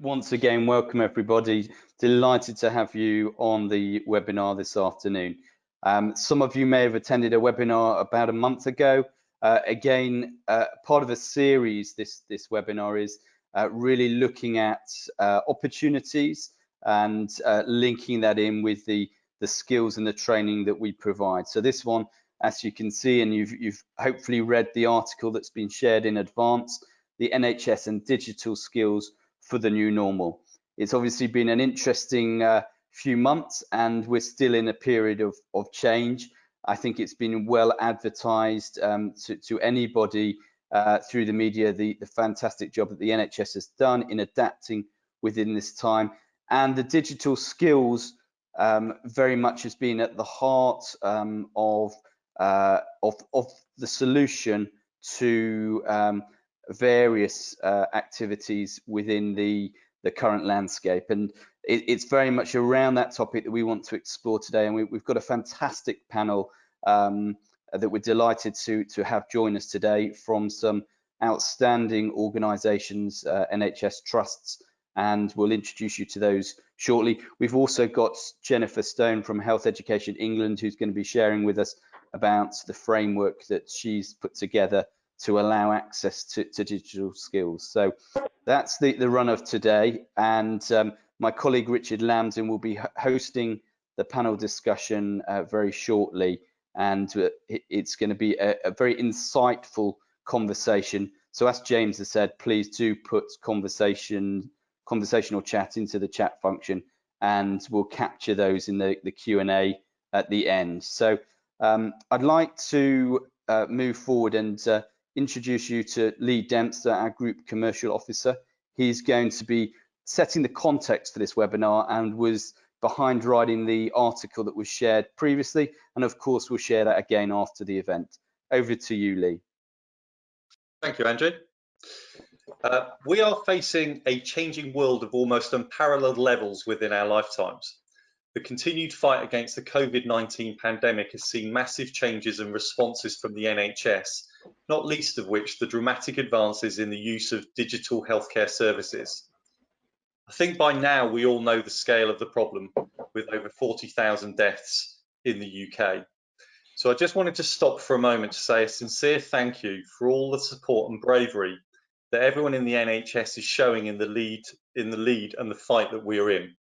Once again, welcome everybody. Delighted to have you on the webinar this afternoon. Some of you may have attended a webinar about a month ago. Part of a series, this webinar is really looking at opportunities and linking that in with the skills and the training that we provide. So this one, as you can see, and you've hopefully read the article that's been shared in advance, the NHS and digital skills for the new normal. It's obviously been an interesting few months, and we're still in a period of change. I think it's been well advertised to anybody through the media, the fantastic job that the NHS has done in adapting within this time. And the digital skills very much has been at the heart of the solution to various activities within the current landscape, and it's very much around that topic that we want to explore today. And we've got a fantastic panel that we're delighted to have join us today from some outstanding organisations, NHS trusts, and we'll introduce you to those shortly. We've also got Jennifer Stone from Health Education England, who's going to be sharing with us about the framework that she's put together to allow access to digital skills. So that's the run of today, and my colleague Richard Lambson will be hosting the panel discussion very shortly, and it's going to be a very insightful conversation. So as James has said, please do put conversational chat into the chat function, and we'll capture those in the Q&A at the end. So I'd like to move forward and introduce you to Lee Dempster, our Group Commercial Officer. He's going to be setting the context for this webinar and was behind writing the article that was shared previously, and of course we'll share that again after the event. Over to you, Lee. Thank you, Andrew. We are facing a changing world of almost unparalleled levels within our lifetimes. The continued fight against the COVID-19 pandemic has seen massive changes and responses from the NHS, not least of which the dramatic advances in the use of digital healthcare services. I think by now we all know the scale of the problem, with over 40,000 deaths in the UK. So I just wanted to stop for a moment to say a sincere thank you for all the support and bravery that everyone in the NHS is showing in the lead and the fight that we are in.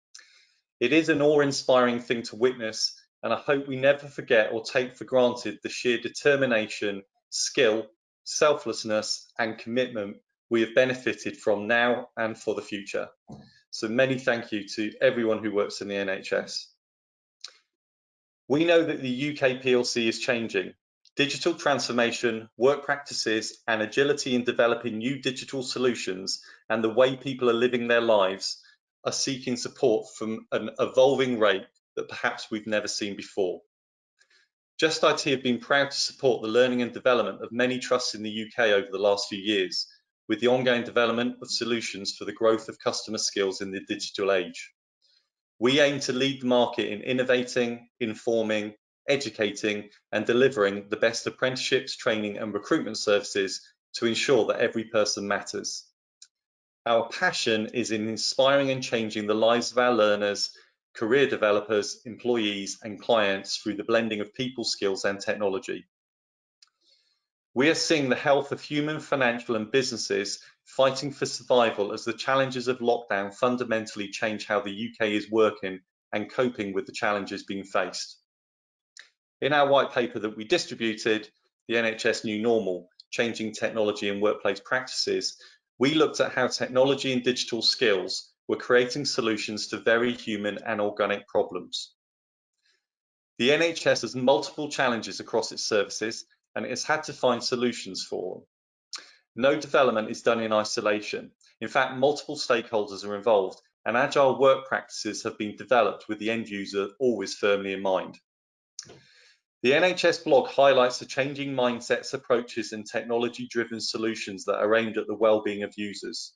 It is an awe-inspiring thing to witness, and I hope we never forget or take for granted the sheer determination, skill, selflessness and commitment we have benefited from now and for the future. So many thank you to everyone who works in the NHS. We know that the UK PLC is changing. Digital transformation, work practices and agility in developing new digital solutions and the way people are living their lives are seeking support from an evolving rate that perhaps we've never seen before. Just IT have been proud to support the learning and development of many trusts in the UK over the last few years, with the ongoing development of solutions for the growth of customer skills in the digital age. We aim to lead the market in innovating, informing, educating and delivering the best apprenticeships, training and recruitment services to ensure that every person matters. Our passion is in inspiring and changing the lives of our learners, career developers, employees and clients through the blending of people skills and technology. We are seeing the health of human, financial and businesses fighting for survival as the challenges of lockdown fundamentally change how the UK is working and coping with the challenges being faced. In our white paper that we distributed, the NHS New Normal, Changing Technology and Workplace Practices, we looked at how technology and digital skills were creating solutions to very human and organic problems. The NHS has multiple challenges across its services and it has had to find solutions for them. No development is done in isolation. In fact, multiple stakeholders are involved and agile work practices have been developed with the end user always firmly in mind. The NHS blog highlights the changing mindsets, approaches and technology-driven solutions that are aimed at the well-being of users.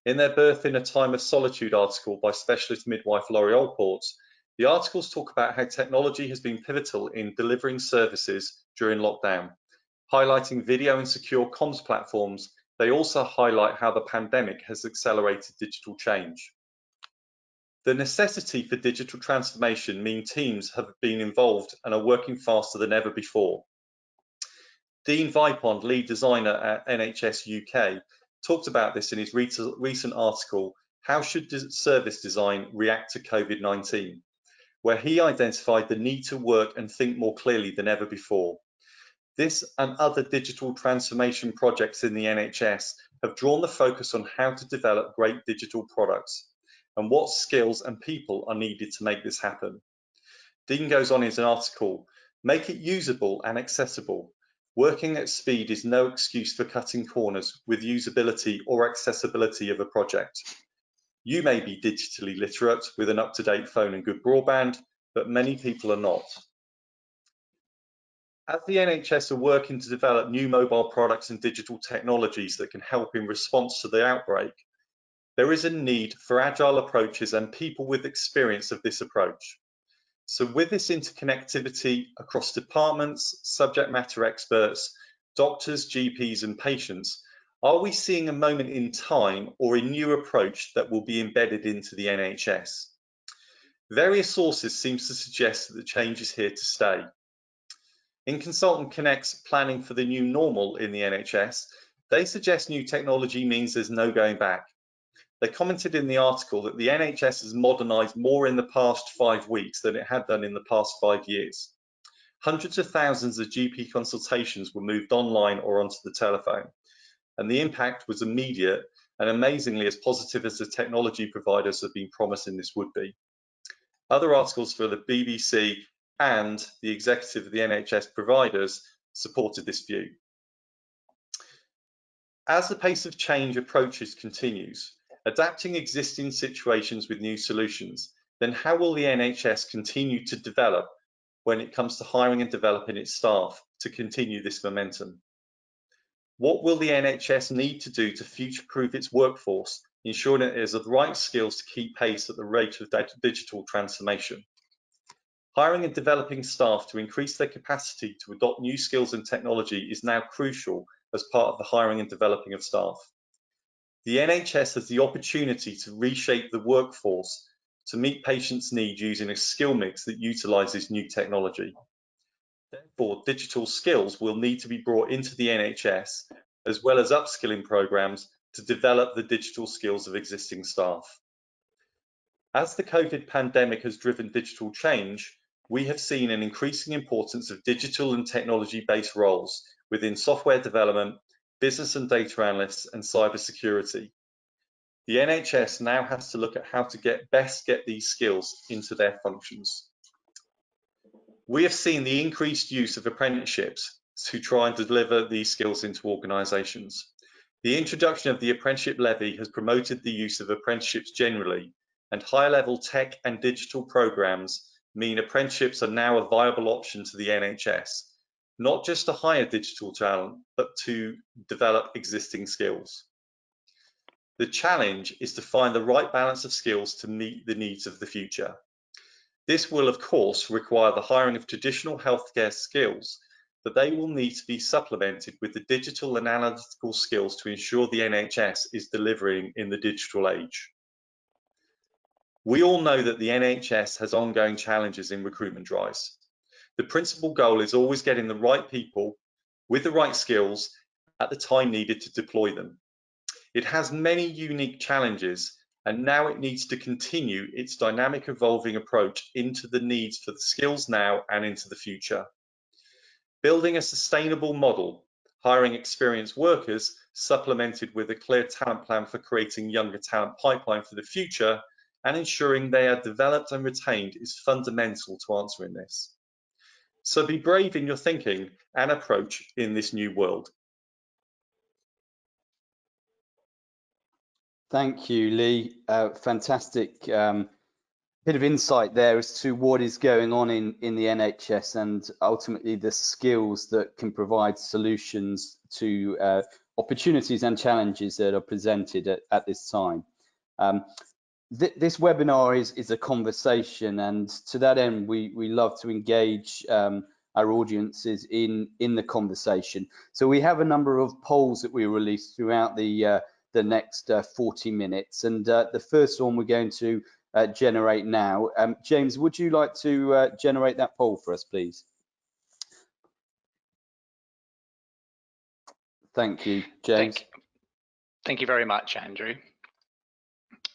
In their Birth in a Time of Solitude article by specialist midwife Laurie Allport, the articles talk about how technology has been pivotal in delivering services during lockdown, highlighting video and secure comms platforms They also highlight how the pandemic has accelerated digital change. The necessity for digital transformation means teams have been involved and are working faster than ever before. Dean Vipond, lead designer at NHS UK, talked about this in his recent article, How Should Service Design React to COVID-19, where he identified the need to work and think more clearly than ever before. This and other digital transformation projects in the NHS have drawn the focus on how to develop great digital products and what skills and people are needed to make this happen. Dean goes on in his article, make it usable and accessible. Working at speed is no excuse for cutting corners with usability or accessibility of a project. You may be digitally literate with an up-to-date phone and good broadband, but many people are not. As the NHS are working to develop new mobile products and digital technologies that can help in response to the outbreak, there is a need for agile approaches and people with experience of this approach. So with this interconnectivity across departments, subject matter experts, doctors, GPs and patients, are we seeing a moment in time or a new approach that will be embedded into the NHS? Various sources seem to suggest that the change is here to stay. In Consultant Connect's planning for the new normal in the NHS, they suggest new technology means there's no going back. They commented in the article that the NHS has modernised more in the past 5 weeks than it had done in the past 5 years. Hundreds of thousands of GP consultations were moved online or onto the telephone, and the impact was immediate and amazingly as positive as the technology providers have been promising this would be. Other articles for the BBC and the executive of the NHS providers supported this view. As the pace of change approaches continues, adapting existing situations with new solutions, then how will the NHS continue to develop when it comes to hiring and developing its staff to continue this momentum? What will the NHS need to do to future-proof its workforce, ensuring it has the right skills to keep pace at the rate of digital transformation? Hiring and developing staff to increase their capacity to adopt new skills and technology is now crucial as part of the hiring and developing of staff. The NHS has the opportunity to reshape the workforce to meet patients' needs using a skill mix that utilises new technology. Therefore, digital skills will need to be brought into the NHS, as well as upskilling programmes to develop the digital skills of existing staff. As the COVID pandemic has driven digital change, we have seen an increasing importance of digital and technology-based roles within software development, business and data analysts, and cybersecurity. The NHS now has to look at how to best get these skills into their functions. We have seen the increased use of apprenticeships to try and deliver these skills into organisations. The introduction of the apprenticeship levy has promoted the use of apprenticeships generally, and high-level tech and digital programmes mean apprenticeships are now a viable option to the NHS, not just to hire digital talent, but to develop existing skills. The challenge is to find the right balance of skills to meet the needs of the future. This will, of course, require the hiring of traditional healthcare skills, but they will need to be supplemented with the digital and analytical skills to ensure the NHS is delivering in the digital age. We all know that the NHS has ongoing challenges in recruitment drives. The principal goal is always getting the right people with the right skills at the time needed to deploy them. It has many unique challenges, and now it needs to continue its dynamic evolving approach into the needs for the skills now and into the future. Building a sustainable model, hiring experienced workers, supplemented with a clear talent plan for creating younger talent pipeline for the future, and ensuring they are developed and retained is fundamental to answering this. So be brave in your thinking and approach in this new world. Thank you, Lee. Fantastic bit of insight there as to what is going on in the NHS and ultimately the skills that can provide solutions to opportunities and challenges that are presented at this time. This webinar is a conversation, and to that end we love to engage our audiences in the conversation. So we have a number of polls that we release throughout the next 40 minutes, and the first one we're going to generate now. James, would you like to generate that poll for us, please? Thank you, James. Thank you very much, Andrew.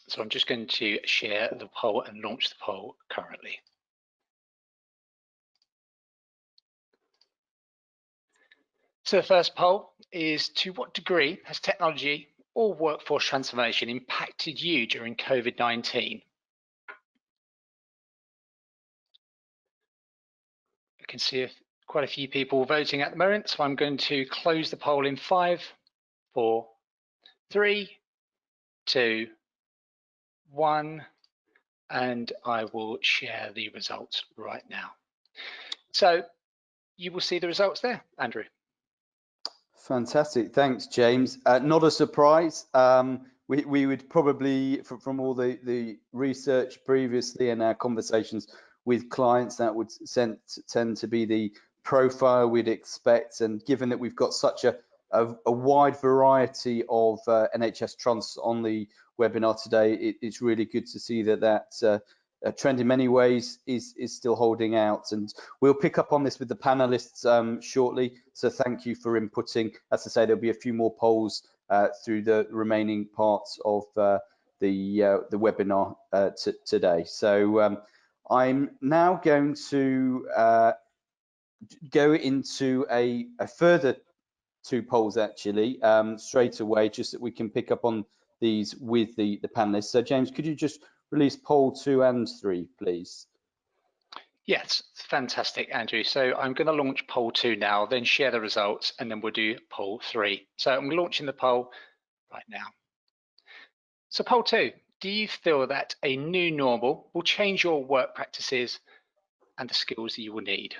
So I'm just going to share the poll and launch the poll currently. So the first poll is, to what degree has technology or workforce transformation impacted you during COVID-19? I can see quite a few people voting at the moment, so I'm going to close the poll in 5, 4, 3, 2, 1, and I will share the results right now. So you will see the results there, Andrew. Fantastic, thanks, James. Not a surprise. We would probably, from all the research previously and our conversations with clients, that would tend to be the profile we'd expect. And given that we've got such a wide variety of NHS trusts on the webinar today, it's really good to see that trend in many ways is still holding out, and we'll pick up on this with the panelists shortly. So thank you for inputting. As I say, there'll be a few more polls through the remaining parts of the webinar today. So I'm now going to go into a further 2 polls actually straight away, just that we can pick up on these with the panelists. So James, could you just release poll 2 and 3, please? Yes, fantastic, Andrew. So I'm going to launch poll 2 now, then share the results, and then we'll do poll 3. So I'm launching the poll right now. So poll 2, do you feel that a new normal will change your work practices and the skills that you will need?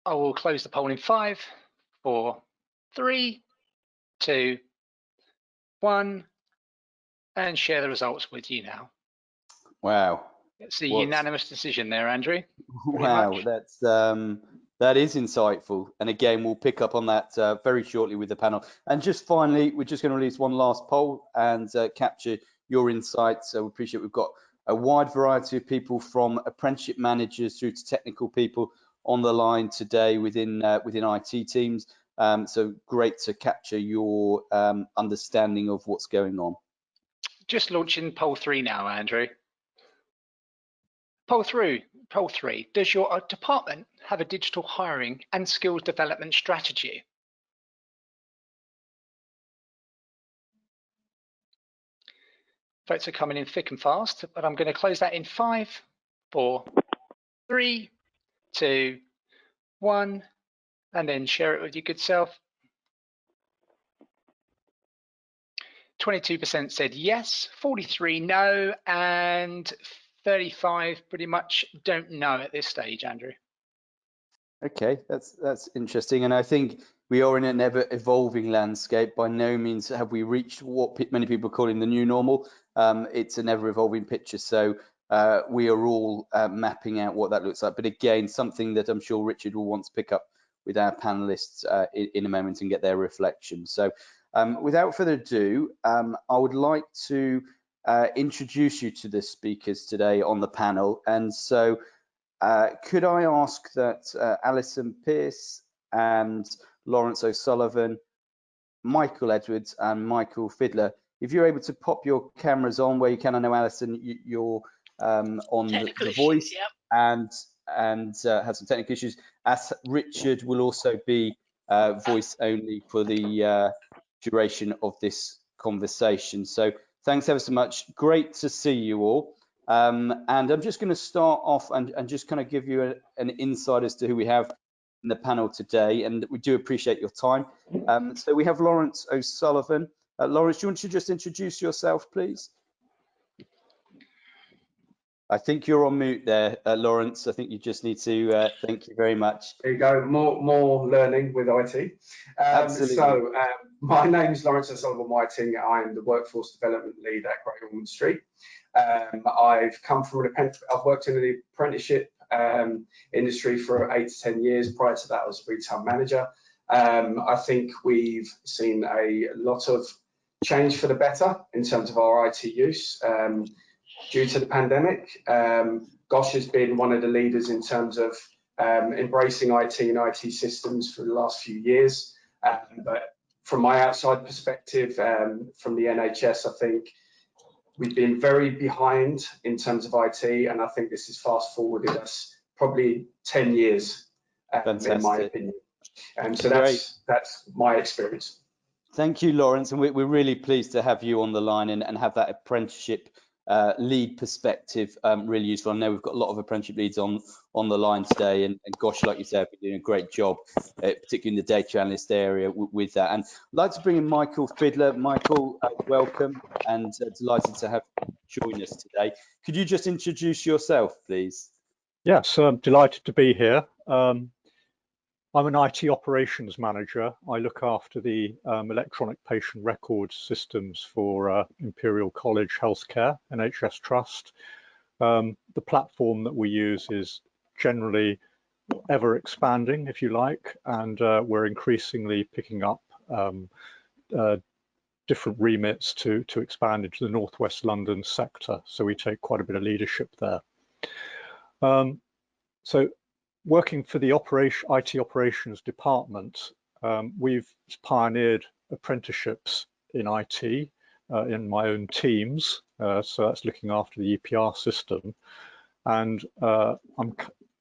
I will close the poll in 5, 4, 3, 2, 1, and share the results with you now. Wow. It's a unanimous decision there, Andrew. Wow, that is insightful. And again, we'll pick up on that very shortly with the panel. And just finally, we're just going to release one last poll and capture your insights. So we appreciate we've got a wide variety of people, from apprenticeship managers through to technical people on the line today within IT teams. So great to capture your understanding of what's going on. Just launching poll 3 now, Andrew. Poll 3, does your department have a digital hiring and skills development strategy? Votes are coming in thick and fast, but I'm going to close that in 5, 4, 3, 2, 1, and then share it with your good self. 22% said yes, 43 no, and 35 pretty much don't know at this stage, Andrew. Okay, that's interesting, and I think we are in an ever evolving landscape. By no means have we reached what many people are calling the new normal. It's an ever evolving picture, so we are all mapping out what that looks like. But again, something that I'm sure Richard will want to pick up with our panelists in a moment and get their reflection. So without further ado, I would like to introduce you to the speakers today on the panel. And so could I ask that Alison Pearce and Lawrence O'Sullivan, Michael Edwards and Michael Fidler, if you're able to pop your cameras on where you can. I know, Alison, you're on the voice, yep. and have some technical issues, as Richard will also be voice only for the duration of this conversation. So thanks ever so much. Great to see you all. And I'm just going to start off and just kind of give you an insight as to who we have in the panel today, and we do appreciate your time. So we have Lawrence O'Sullivan. Lawrence, do you want to just introduce yourself, please? I think you're on mute there, Lawrence. I think you just need to thank you very much. There you go, more learning with IT. Absolutely. So My name is Lawrence O'Sullivan-Whiting. I'm the Workforce Development Lead at Great Ormond Street. I've come from I've worked in the apprenticeship industry for 8 to 10 years. Prior to that, I was a retail manager. I think we've seen a lot of change for the better in terms of our IT use due to the pandemic. Gosh has been one of the leaders in terms of embracing IT and IT systems for the last few years. But from my outside perspective, from the NHS, I think we've been very behind in terms of IT, and I think this has fast forwarded us probably 10 years, in my opinion. So that's my experience. Thank you, Lawrence, and we're really pleased to have you on the line and have that apprenticeship lead perspective really useful. I know we've got a lot of apprenticeship leads on the line today, and gosh, like you said, you're doing a great job, particularly in the data analyst area with that. And I'd like to bring in Michael Fidler. Michael, welcome, and delighted to have you join us today. Could you just introduce yourself, please? Yes, I'm delighted to be here. I'm an IT operations manager. I look after the electronic patient record systems for Imperial College Healthcare, NHS Trust. The platform that we use is generally ever expanding, if you like, and we're increasingly picking up different remits to expand into the Northwest London sector. So we take quite a bit of leadership there. So working for the IT operations department, we've pioneered apprenticeships in IT in my own teams. So that's looking after the EPR system. And I'm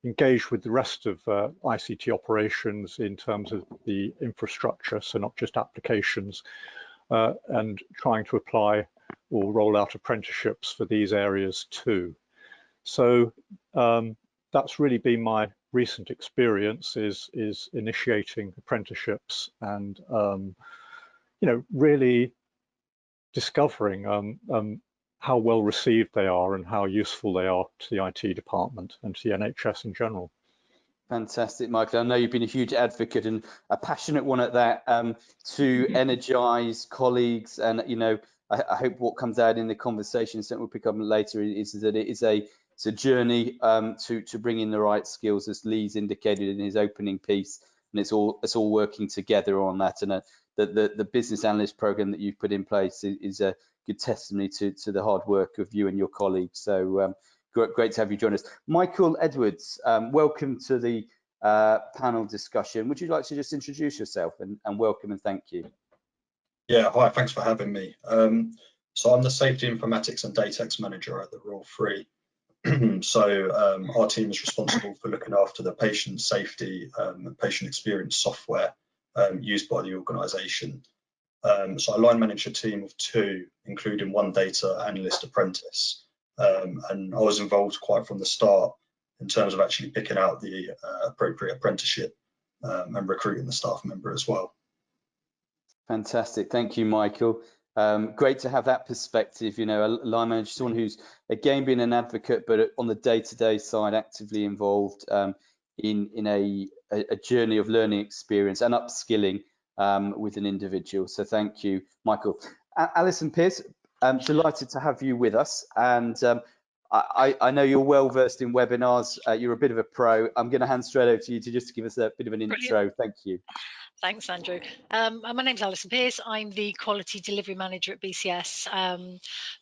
engaged with the rest of ICT operations in terms of the infrastructure, so not just applications, and trying to apply or roll out apprenticeships for these areas too. So that's really been my recent experience is initiating apprenticeships and really discovering how well received they are and how useful they are to the IT department and to the NHS in general. Fantastic, Michael. I know you've been a huge advocate and a passionate one at that to energize colleagues, and I hope what comes out in the conversation, something we'll pick up later, is that it's a journey to bring in the right skills, as Lee's indicated in his opening piece, and it's all working together on that. And the business analyst program that you've put in place is a good testimony to the hard work of you and your colleagues. So great to have you join us. Michael Edwards, welcome to the panel discussion. Would you like to just introduce yourself and welcome and thank you? Yeah, hi, thanks for having me. So I'm the Safety Informatics and Datix Manager at the Royal Free. So our team is responsible for looking after the patient safety and patient experience software used by the organisation. So I line manage a team of 2, including 1 data analyst apprentice. And I was involved quite from the start in terms of actually picking out the appropriate apprenticeship and recruiting the staff member as well. Fantastic, thank you, Michael. Great to have that perspective, a line manager, someone who's again been an advocate, but on the day-to-day side, actively involved in a journey of learning experience and upskilling with an individual. So thank you, Michael. Alison, Pearce, delighted to have you with us, and I know you're well versed in webinars. You're a bit of a pro. I'm going to hand straight over to you to just give us a bit of an intro. Thank you. Thanks, Andrew. My name's Alison Pearce. I'm the Quality Delivery Manager at BCS.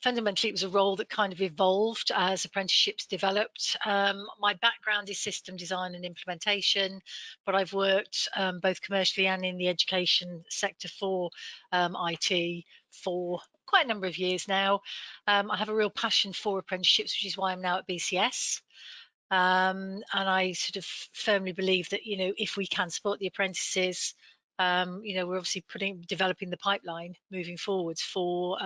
Fundamentally, it was a role that kind of evolved as apprenticeships developed. My background is system design and implementation, but I've worked both commercially and in the education sector for IT for quite a number of years now. I have a real passion for apprenticeships, which is why I'm now at BCS. And I sort of firmly believe that, if we can support the apprentices, we're obviously developing the pipeline moving forwards for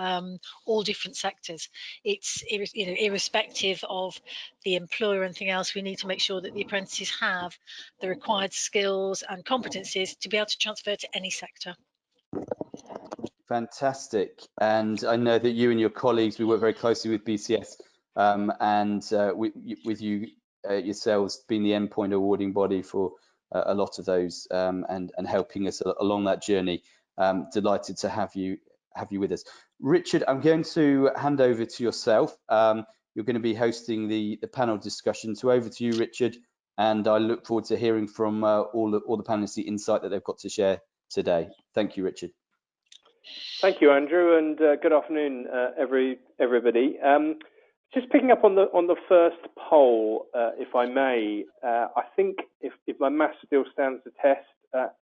all different sectors. It's irrespective of the employer or anything else, we need to make sure that the apprentices have the required skills and competencies to be able to transfer to any sector. Fantastic. And I know that you and your colleagues, we work very closely with BCS and with you yourselves being the endpoint awarding body for a lot of those and helping us along that journey. delighted to have you with us. Richard, I'm going to hand over to yourself. You're going to be hosting the panel discussion. So over to you, Richard, and I look forward to hearing from all the panelists the insight that they've got to share today. Thank you, Richard. Thank you, Andrew, and good afternoon, everybody. Just picking up on the first poll, if I may, I think if my maths still stands the test,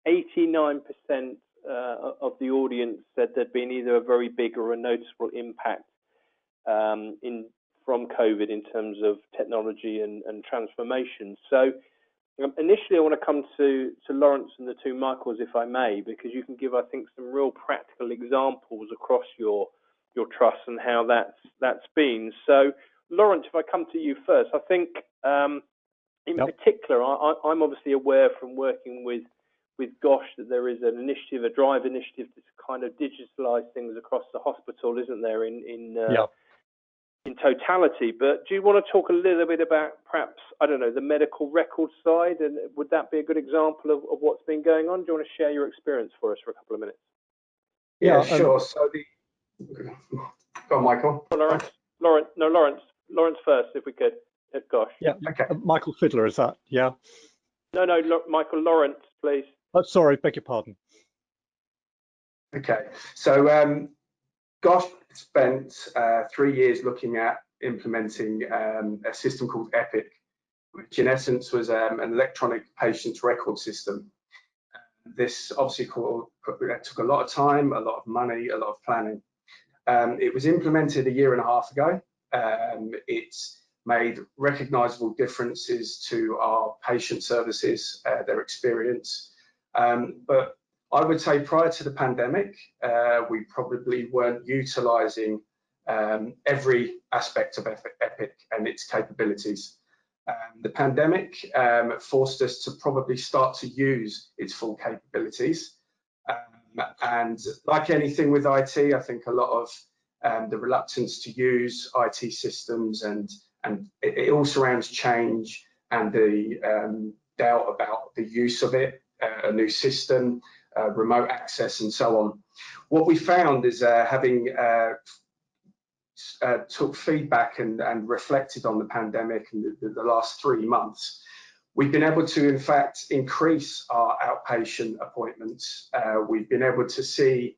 89% of the audience said there'd been either a very big or a noticeable impact from COVID in terms of technology and transformation. So initially, I want to come to Lawrence and the two Michaels, if I may, because you can give, I think, some real practical examples across your trust and how that's been. So, Lawrence, if I come to you first, I think in particular, I'm obviously aware from working with Gosh that there is an initiative, a drive initiative to kind of digitalise things across the hospital, isn't there? In totality, but do you want to talk a little bit about perhaps, I don't know, the medical record side, and would that be a good example of what's been going on? Do you want to share your experience for us for a couple of minutes? Yeah, sure. So go on, Michael. Lawrence first, if we could. Gosh. Yeah. Okay. Michael Fidler, is that? Yeah. No, Michael, Lawrence, please. Oh, sorry, beg your pardon. Okay. So Gosh spent 3 years looking at implementing a system called Epic, which in essence was an electronic patient's record system. This obviously took a lot of time, a lot of money, a lot of planning. It was implemented a year and a half ago. It's made recognisable differences to our patient services, their experience. But I would say prior to the pandemic, we probably weren't utilising every aspect of Epic and its capabilities. The pandemic forced us to probably start to use its full capabilities. And like anything with IT, I think a lot of the reluctance to use IT systems and it all surrounds change and the doubt about the use of it, a new system, remote access and so on. What we found is having took feedback and reflected on the pandemic and the last 3 months, we've been able to in fact increase our outpatient appointments. We've been able to see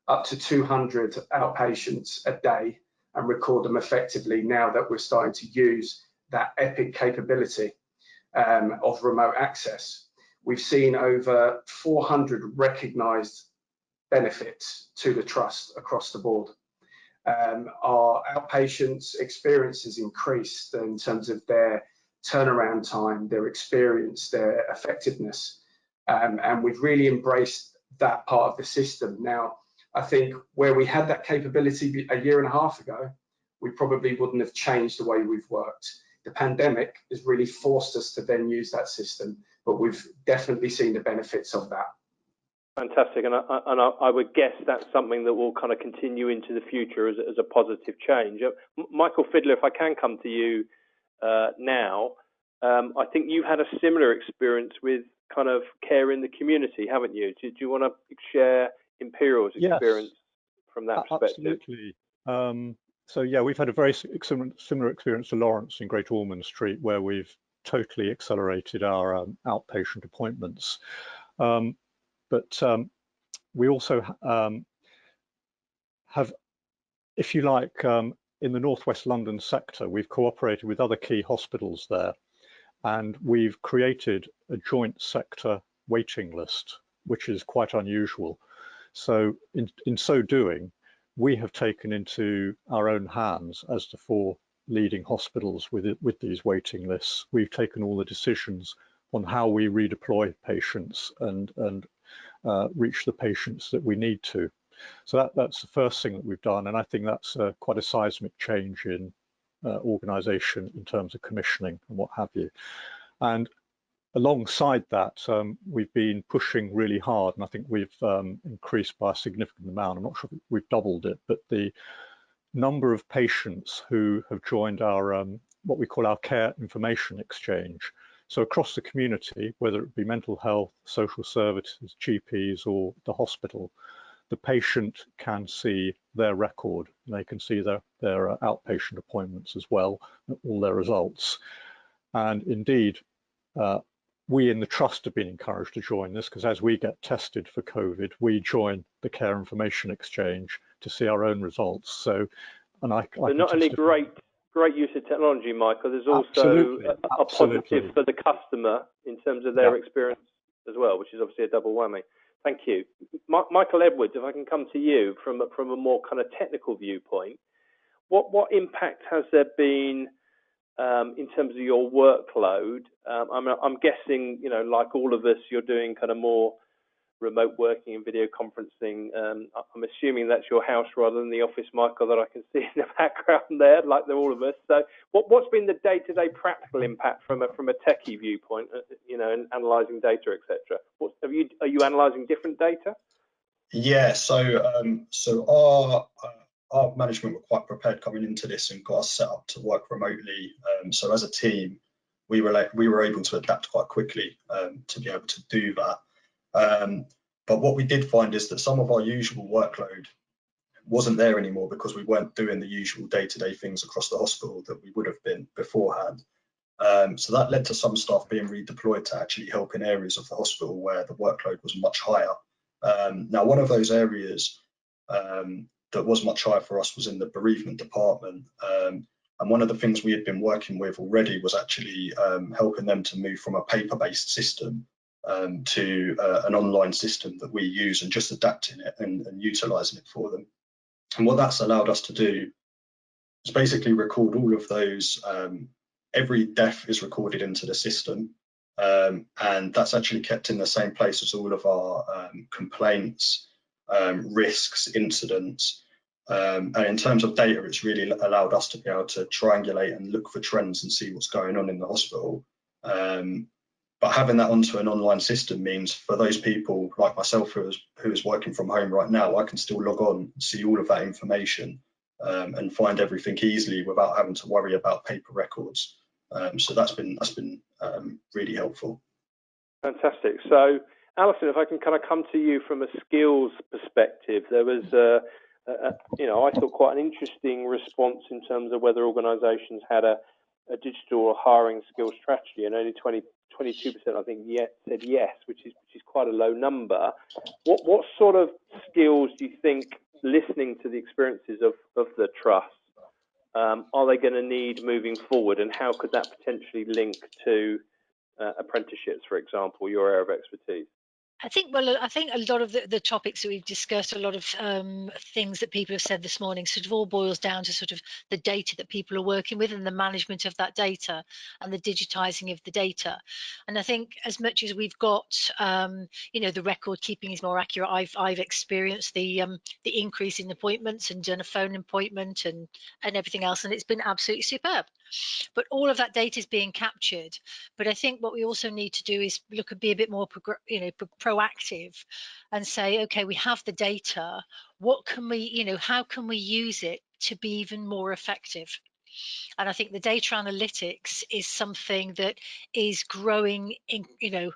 up to 200 outpatients a day and record them effectively now that we're starting to use that Epic capability of remote access. We've seen over 400 recognised benefits to the trust across the board. Our outpatients' experience has increased in terms of their turnaround time, their experience, their effectiveness, and we've really embraced that part of the system. Now, I think where we had that capability a year and a half ago, we probably wouldn't have changed the way we've worked. The pandemic has really forced us to then use that system, but we've definitely seen the benefits of that. Fantastic, and I would guess that's something that will kind of continue into the future as a positive change. Michael Fidler, if I can come to you now, I think you've had a similar experience with kind of care in the community, haven't you? Do you want to share Imperial's experience from that perspective? Absolutely. So yeah, we've had a very similar experience to Lawrence in Great Ormond Street, where we've totally accelerated our outpatient appointments. But we also have, if you like, in the Northwest London sector, we've cooperated with other key hospitals there, and we've created a joint sector waiting list, which is quite unusual. So in so doing, we have taken into our own hands, as the 4 leading hospitals with these waiting lists, we've taken all the decisions on how we redeploy patients and reach the patients that we need to. So that's the first thing that we've done, and I think that's quite a seismic change in organisation in terms of commissioning and what have you. And alongside that, we've been pushing really hard, and I think we've increased by a significant amount. I'm not sure if we've doubled it, but the number of patients who have joined our what we call our care information exchange. So across the community, whether it be mental health, social services, GPs, or the hospital, the patient can see their record. They can see their outpatient appointments as well, all their results. And indeed, we in the trust have been encouraged to join this, because as we get tested for COVID, we join the Care Information Exchange to see our own results. So, and I so not only great use of technology, Michael, there's also a positive for the customer in terms of their experience as well, which is obviously a double whammy. Thank you. Michael Edwards, if I can come to you from a more kind of technical viewpoint, what impact has there been in terms of your workload? I'm guessing, you know, like all of us, you're doing kind of more remote working and video conferencing. I'm assuming that's your house rather than the office, Michael, that I can see in the background there, like all of us. So what's been the day-to-day practical impact from a techie viewpoint, you know, and analysing data, etc.? Are you analysing different data? Yeah, so our management were quite prepared coming into this and got us set up to work remotely. So as a team, we were able to adapt quite quickly to be able to do that. But what we did find is that some of our usual workload wasn't there anymore, because we weren't doing the usual day-to-day things across the hospital that we would have been beforehand. So that led to some staff being redeployed to actually help in areas of the hospital where the workload was much higher. Now, one of those areas that was much higher for us was in the bereavement department. And one of the things we had been working with already was actually helping them to move from a paper-based system to an online system that we use, and just adapting it and utilising it for them. And what that's allowed us to do is basically record all of those. Every death is recorded into the system, and that's actually kept in the same place as all of our complaints, risks, incidents. And in terms of data, it's really allowed us to be able to triangulate and look for trends and see what's going on in the hospital. But having that onto an online system means for those people like myself who is working from home right now, I can still log on, see all of that information, and find everything easily without having to worry about paper records. So that's been really helpful. Fantastic. So, Alison, if I can kind of come to you from a skills perspective, there was, you know, I thought quite an interesting response in terms of whether organisations had a digital or hiring skills strategy, and only 22% I think said yes, which is quite a low number. What sort of skills do you think, listening to the experiences of the trust, are they going to need moving forward, and how could that potentially link to apprenticeships, for example, your area of expertise? I think a lot of the topics that we've discussed, a lot of things that people have said this morning, sort of all boils down to sort of the data that people are working with and the management of that data and the digitizing of the data. And I think as much as we've got, you know, the record keeping is more accurate. I've experienced the increase in appointments and done a phone appointment and everything else, and it's been absolutely superb. But all of that data is being captured. But I think what we also need to do is look and be a bit more, proactive, and say, okay, we have the data. What can we, you know, how can we use it to be even more effective? And I think the data analytics is something that is growing in, you know,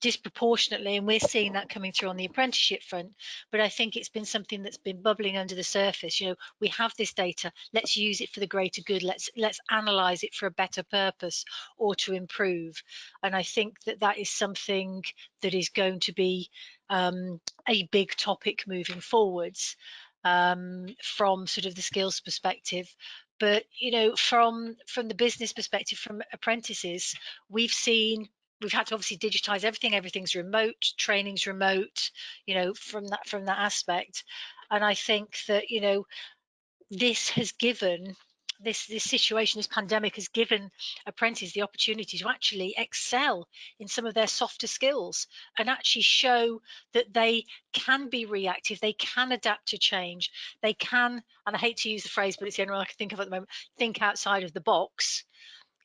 disproportionately, and we're seeing that coming through on the apprenticeship front. But I think it's been something that's been bubbling under the surface. You know, we have this data, let's use it for the greater good, let's analyze it for a better purpose or to improve. And I think that is something that is going to be a big topic moving forwards, from sort of the skills perspective. But you know, from the business perspective, from apprentices, we've had to obviously digitize everything. Everything's remote, training's remote, you know, from that aspect. And I think that, you know, this has given this situation, this pandemic has given apprentices the opportunity to actually excel in some of their softer skills and actually show that they can be reactive, they can adapt to change, they can, and I hate to use the phrase, but it's the only one I can think of at the moment, think outside of the box.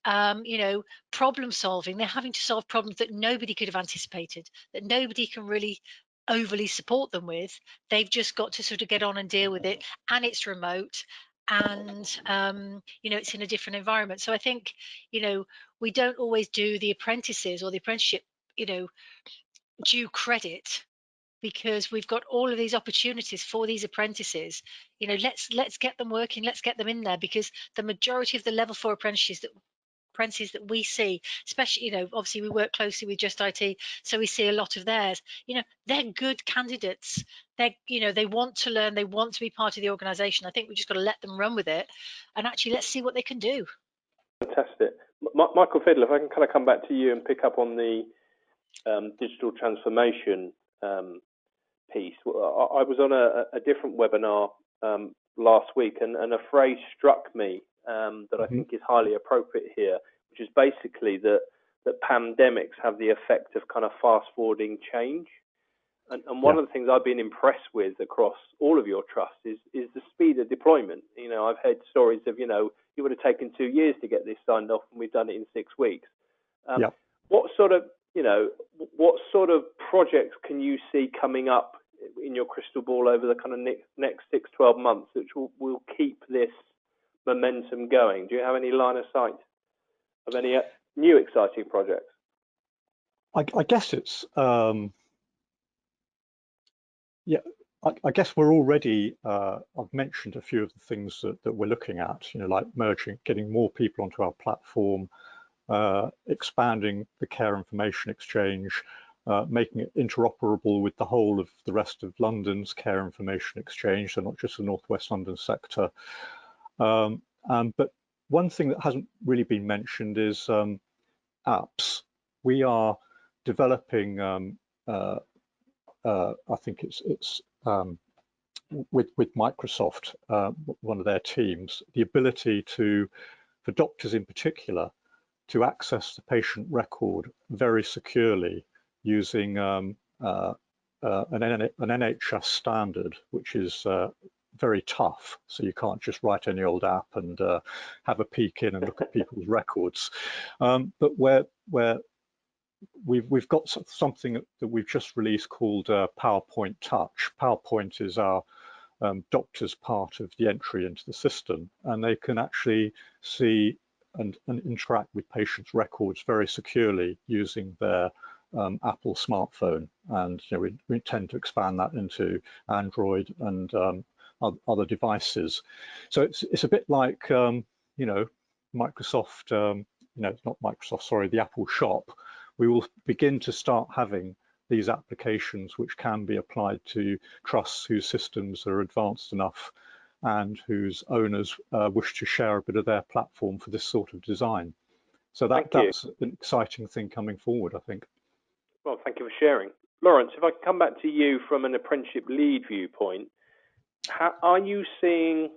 You know, problem solving. They're having to solve problems that nobody could have anticipated, that nobody can really overly support them with. They've just got to sort of get on and deal with it, and it's remote, and you know, it's in a different environment. So I think, you know, we don't always do the apprentices or the apprenticeship, you know, due credit because we've got all of these opportunities for these apprentices. You know, let's get them working, let's get them in there, because the majority of the level 4 apprentices that we see, especially, you know, obviously we work closely with Just IT, so we see a lot of theirs. You know, they're good candidates. They're, you know, they want to learn, they want to be part of the organisation. I think we just got to let them run with it, and actually let's see what they can do. Fantastic. Michael Fidler, if I can kind of come back to you and pick up on the digital transformation piece. I was on a different webinar last week, and a phrase struck me that I think is highly appropriate here, which is basically that pandemics have the effect of kind of fast forwarding change. And one of the things I've been impressed with across all of your trusts is the speed of deployment. You know, I've heard stories of, you know, it would have taken 2 years to get this signed off, and we've done it in 6 weeks. What sort of, you know, what sort of projects can you see coming up in your crystal ball over the kind of next 6-12 months, which will keep this momentum going? Do you have any line of sight of any new exciting projects? I guess it's I guess we're already, I've mentioned a few of the things that we're looking at, you know, like merging, getting more people onto our platform, expanding the care information exchange, making it interoperable with the whole of the rest of London's care information exchange, so not just the North West London sector. But one thing that hasn't really been mentioned is apps. We are developing, I think it's with Microsoft, one of their teams, the ability for doctors in particular, to access the patient record very securely using an NHS standard, which is very tough. So you can't just write any old app and have a peek in and look at people's records. But where we've got something that we've just released called PowerPoint Touch. PowerPoint is our doctor's part of the entry into the system, and they can actually see and interact with patients' records very securely using their Apple smartphone. And you know, we intend to expand that into Android and other devices. So it's a bit like you know, Microsoft, you know, it's not Microsoft, sorry, the Apple shop. We will begin to start having these applications which can be applied to trusts whose systems are advanced enough and whose owners wish to share a bit of their platform for this sort of design. So that's an exciting thing coming forward, I think. Well, thank you for sharing. Lawrence, if I can come back to you from an apprenticeship lead viewpoint, how are you seeing,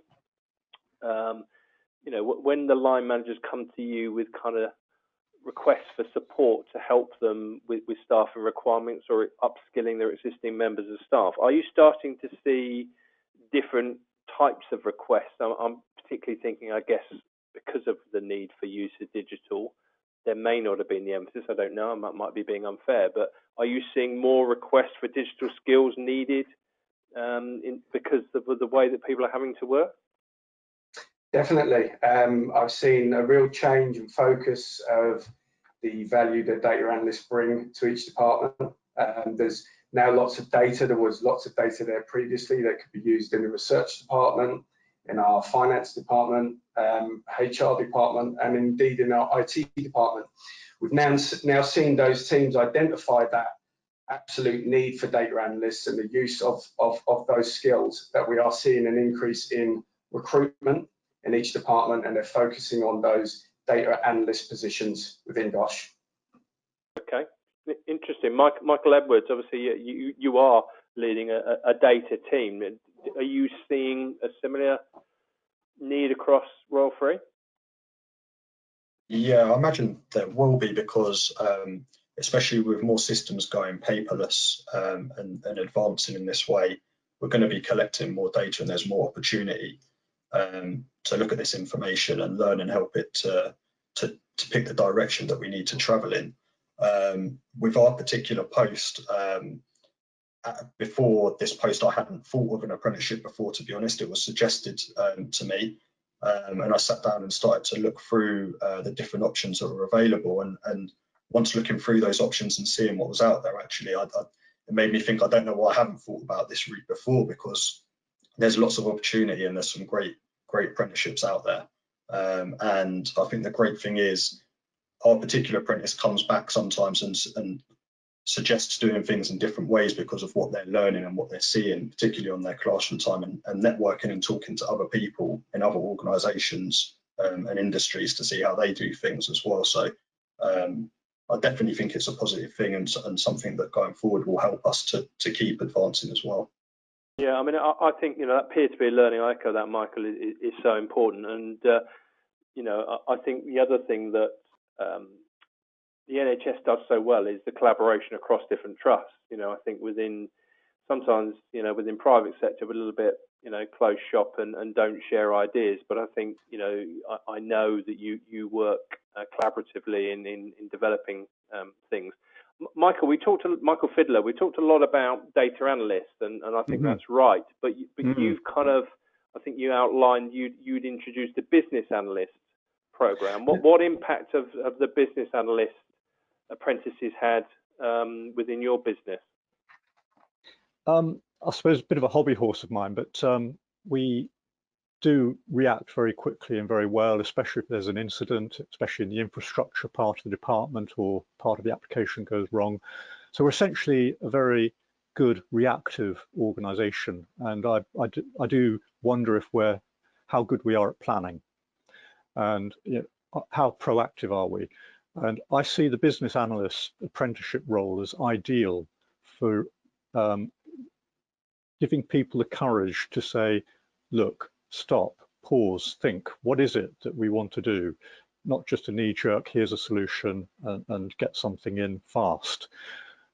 you know, when the line managers come to you with kind of requests for support to help them with staffing requirements or upskilling their existing members of staff, are you starting to see different types of requests? I'm particularly thinking, I guess, because of the need for use of digital, there may not have been the emphasis, I don't know, I might be being unfair, but are you seeing more requests for digital skills needed because of the way that people are having to work? Definitely. I've seen a real change and focus of the value that data analysts bring to each department. There's now lots of data. There was lots of data there previously that could be used in the research department, in our finance department, HR department, and indeed in our IT department. We've now seen those teams identify that absolute need for data analysts and the use of those skills, that we are seeing an increase in recruitment in each department, and they're focusing on those data analyst positions within DOSH. Okay, interesting. Michael Edwards, obviously you are leading a data team. Are you seeing a similar need across Royal Free? Yeah, I imagine there will be, because especially with more systems going paperless and advancing in this way, we're going to be collecting more data, and there's more opportunity to look at this information and learn and help it to pick the direction that we need to travel in. With our particular post, before this post, I hadn't thought of an apprenticeship before, to be honest. It was suggested to me, and I sat down and started to look through the different options that were available. And once looking through those options and seeing what was out there, actually, it made me think, I don't know why I haven't thought about this route before, because there's lots of opportunity and there's some great apprenticeships out there. And I think the great thing is our particular apprentice comes back sometimes and suggests doing things in different ways because of what they're learning and what they're seeing, particularly on their classroom time, and networking and talking to other people in other organisations and industries to see how they do things as well. So I definitely think it's a positive thing and something that going forward will help us to keep advancing as well. Yeah, I mean, I think, that peer-to-peer learning, I echo that, Michael, is so important. And, I think the other thing that the NHS does so well is the collaboration across different trusts. I think sometimes within private sector, we're a little bit, closed shop and don't share ideas. But I think, I know that you work collaboratively in developing things. Michael Fidler, we talked a lot about data analysts, and I think that's right. But you've kind of, I think you outlined you'd introduced a business analyst program. What impact of the business analyst apprentices had within your business? I suppose a bit of a hobby horse of mine, but we do react very quickly and very well, especially if there's an incident, especially in the infrastructure part of the department or part of the application goes wrong. So we're essentially a very good reactive organisation, and I do wonder how good we are at planning, and how proactive are we. And I see the business analyst apprenticeship role as ideal for giving people the courage to say, look, stop, pause, think, what is it that we want to do? Not just a knee-jerk, here's a solution, and get something in fast.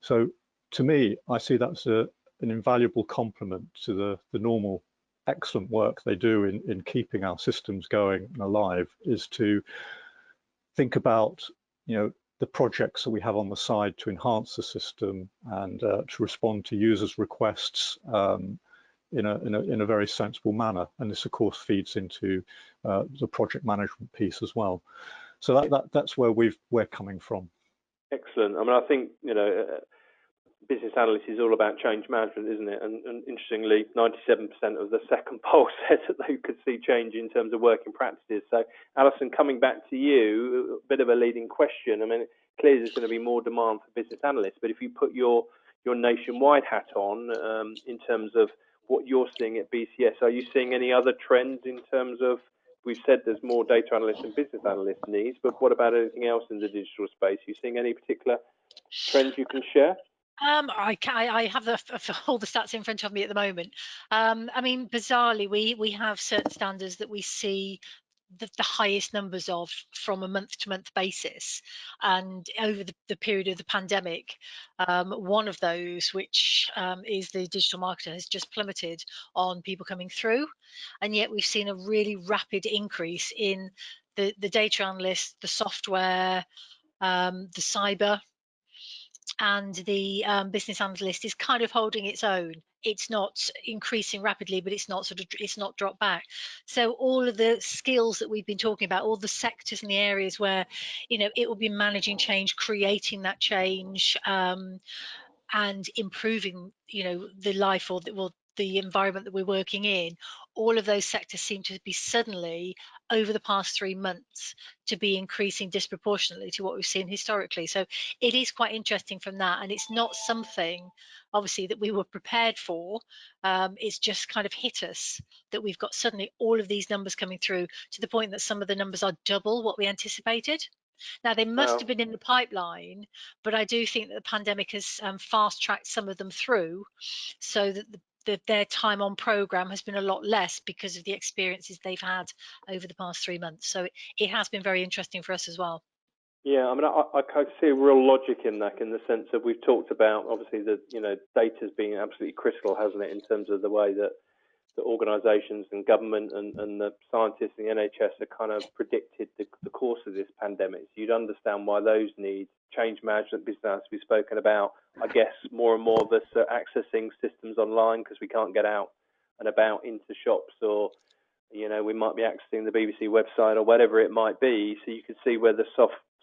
So to me, I see that's an invaluable complement to the normal excellent work they do in keeping our systems going and alive, is to think about the projects that we have on the side to enhance the system and to respond to users' requests in a very sensible manner. And this, of course, feeds into the project management piece as well. So that's where we're coming from. Excellent. I mean, I think business analyst is all about change management, isn't it? And interestingly, 97% of the second poll said that they could see change in terms of working practices. So, Alison, coming back to you, a bit of a leading question. I mean, clearly there's going to be more demand for business analysts, but if you put your nationwide hat on in terms of what you're seeing at BCS, are you seeing any other trends in terms of, we've said there's more data analysts and business analyst needs, but what about anything else in the digital space? Are you seeing any particular trends you can share? I have all the stats in front of me at the moment. I mean, bizarrely, we have certain standards that we see the highest numbers of from a month-to-month basis, and over the period of the pandemic, one of those, which is the digital marketer, has just plummeted on people coming through, and yet we've seen a really rapid increase in the data analyst, the software, the cyber, and the business analyst is kind of holding its own. It's not increasing rapidly, but it's not dropped back. So all of the skills that we've been talking about, all the sectors and the areas where it will be managing change, creating that change, and improving the life or the environment that we're working in, all of those sectors seem to be suddenly, over the past 3 months, to be increasing disproportionately to what we've seen historically. So it is quite interesting from that, and it's not something obviously that we were prepared for. It's just kind of hit us that we've got suddenly all of these numbers coming through, to the point that some of the numbers are double what we anticipated. Now, they must have been in the pipeline, but I do think that the pandemic has fast-tracked some of them through, so that their time on programme has been a lot less because of the experiences they've had over the past 3 months. So it has been very interesting for us as well. Yeah, I mean, I see a real logic in that, in the sense that we've talked about, obviously, that data's been absolutely critical, hasn't it, in terms of the way that the organisations and government and the scientists and the NHS have kind of predicted the course of this pandemic. So you'd understand why those need change management, business we've spoken about. I guess more and more of us are accessing systems online because we can't get out and about into shops, or we might be accessing the BBC website or whatever it might be. So you can see where the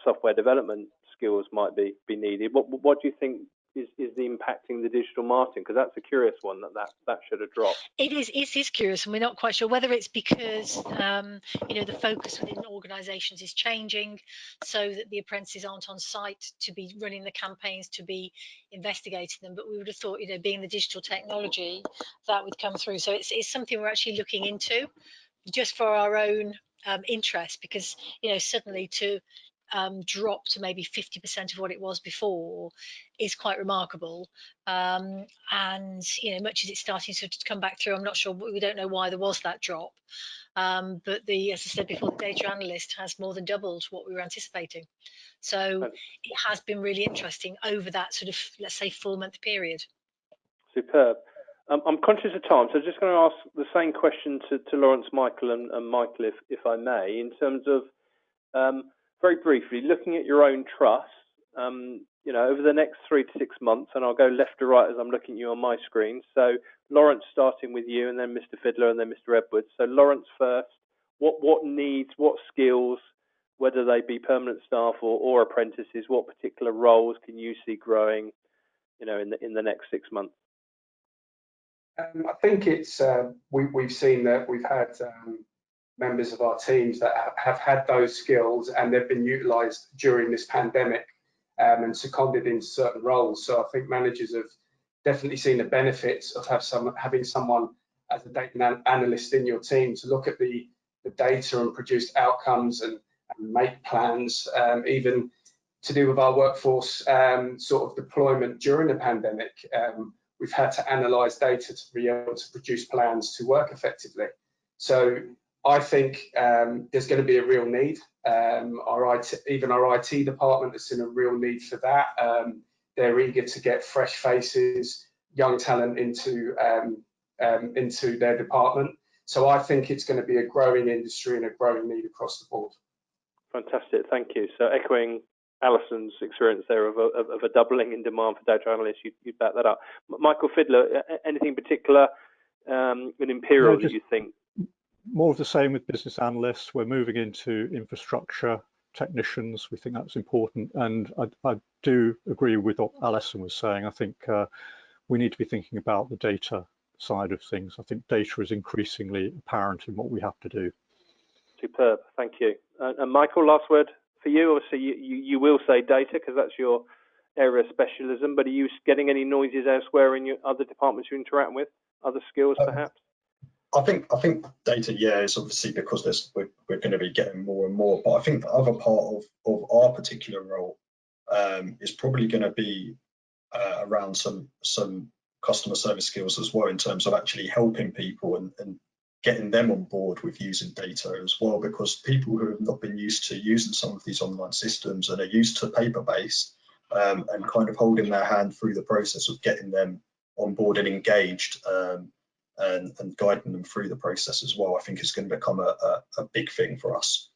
software development skills might be needed. What do you think is impacting the digital marketing? Because that's a curious one that should have dropped. It is curious, and we're not quite sure whether it's because you know, the focus within organisations is changing, so that the apprentices aren't on site to be running the campaigns, to be investigating them. But we would have thought, you know, being the digital technology, that would come through. So it's something we're actually looking into, just for our own interest, because, you know, suddenly to drop to maybe 50% of what it was before is quite remarkable. And, you know, much as it's starting to come back through, I'm not sure, we don't know why there was that drop. But as I said before, the data analyst has more than doubled what we were anticipating. So it has been really interesting over that sort of, let's say, 4-month period. Superb. I'm conscious of time, so I'm just going to ask the same question to Lawrence, Michael, and Michael, if I may, in terms of very briefly looking at your own trust. You know, over the next 3 to 6 months, and I'll go left to right as I'm looking at you on my screen. So Lawrence, starting with you, and then Mr. Fidler, and then Mr. Edwards. So Lawrence first. What needs, what skills, whether they be permanent staff or apprentices, what particular roles can you see growing, you know, in the next 6 months? I think it's we've seen that we've had members of our teams that have had those skills, and they've been utilised during this pandemic and seconded in certain roles. So I think managers have definitely seen the benefits of having someone as a data analyst in your team to look at the data and produce outcomes and make plans, even to do with our workforce sort of deployment during the pandemic. We've had to analyse data to be able to produce plans to work effectively. So I think there's going to be a real need. Even our IT department has seen a real need for that. They're eager to get fresh faces, young talent into their department. So I think it's going to be a growing industry and a growing need across the board. Fantastic, thank you. So echoing Alison's experience there of a doubling in demand for data analysts, you'd back that up. Michael Fidler, anything particular in Imperial that you think? More of the same with business analysts. We're moving into infrastructure technicians. We think that's important. And I do agree with what Alison was saying. I think we need to be thinking about the data side of things. I think data is increasingly apparent in what we have to do. Superb, thank you. And Michael, last word for you. Obviously, you will say data because that's your area of specialism, but are you getting any noises elsewhere in your other departments you interact with? Other skills, perhaps? I think data, yeah, is obviously because we're going to be getting more and more. But I think the other part of our particular role is probably going to be around some customer service skills as well, in terms of actually helping people and getting them on board with using data as well, because people who have not been used to using some of these online systems and are used to paper-based and kind of holding their hand through the process of getting them on board and engaged and guiding them through the process as well, I think is going to become a big thing for us.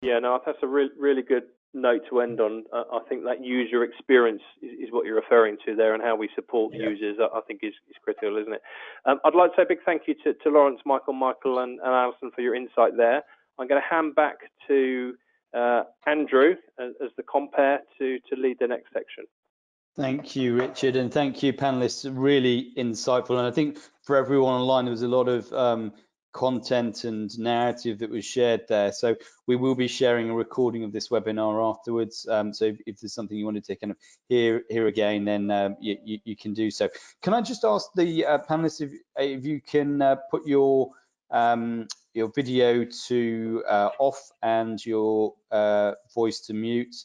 Yeah, no, that's a really good note to end on. I think that user experience is what you're referring to there, and how we support users, I think is critical, isn't it? I'd like to say a big thank you to Lawrence, Michael, and Alison for your insight there. I'm going to hand back to Andrew as the compere to lead the next section. Thank you, Richard, and thank you, panelists. Really insightful. And I think for everyone online, there was a lot of content and narrative that was shared there. So we will be sharing a recording of this webinar afterwards. So if there's something you wanted to kind of hear again, then you can do so. Can I just ask the panelists if you can put your video to off and your voice to mute,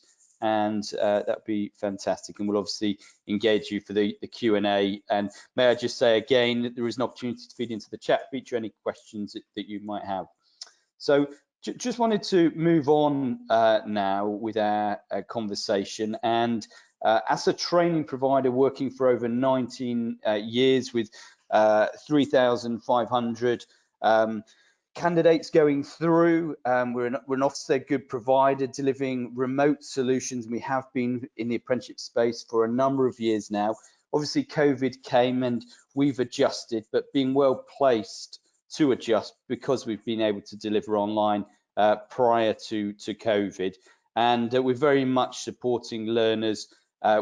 and that'd be fantastic, and we'll obviously engage you for the Q&A. And may I just say again that there is an opportunity to feed into the chat feature any questions that you might have. So just wanted to move on now with our conversation. And as a training provider working for over 19 years with 3,500 candidates going through, we're an Ofsted good provider delivering remote solutions. We have been in the apprenticeship space for a number of years now. Obviously COVID came and we've adjusted, but being well placed to adjust because we've been able to deliver online prior to COVID. And we're very much supporting learners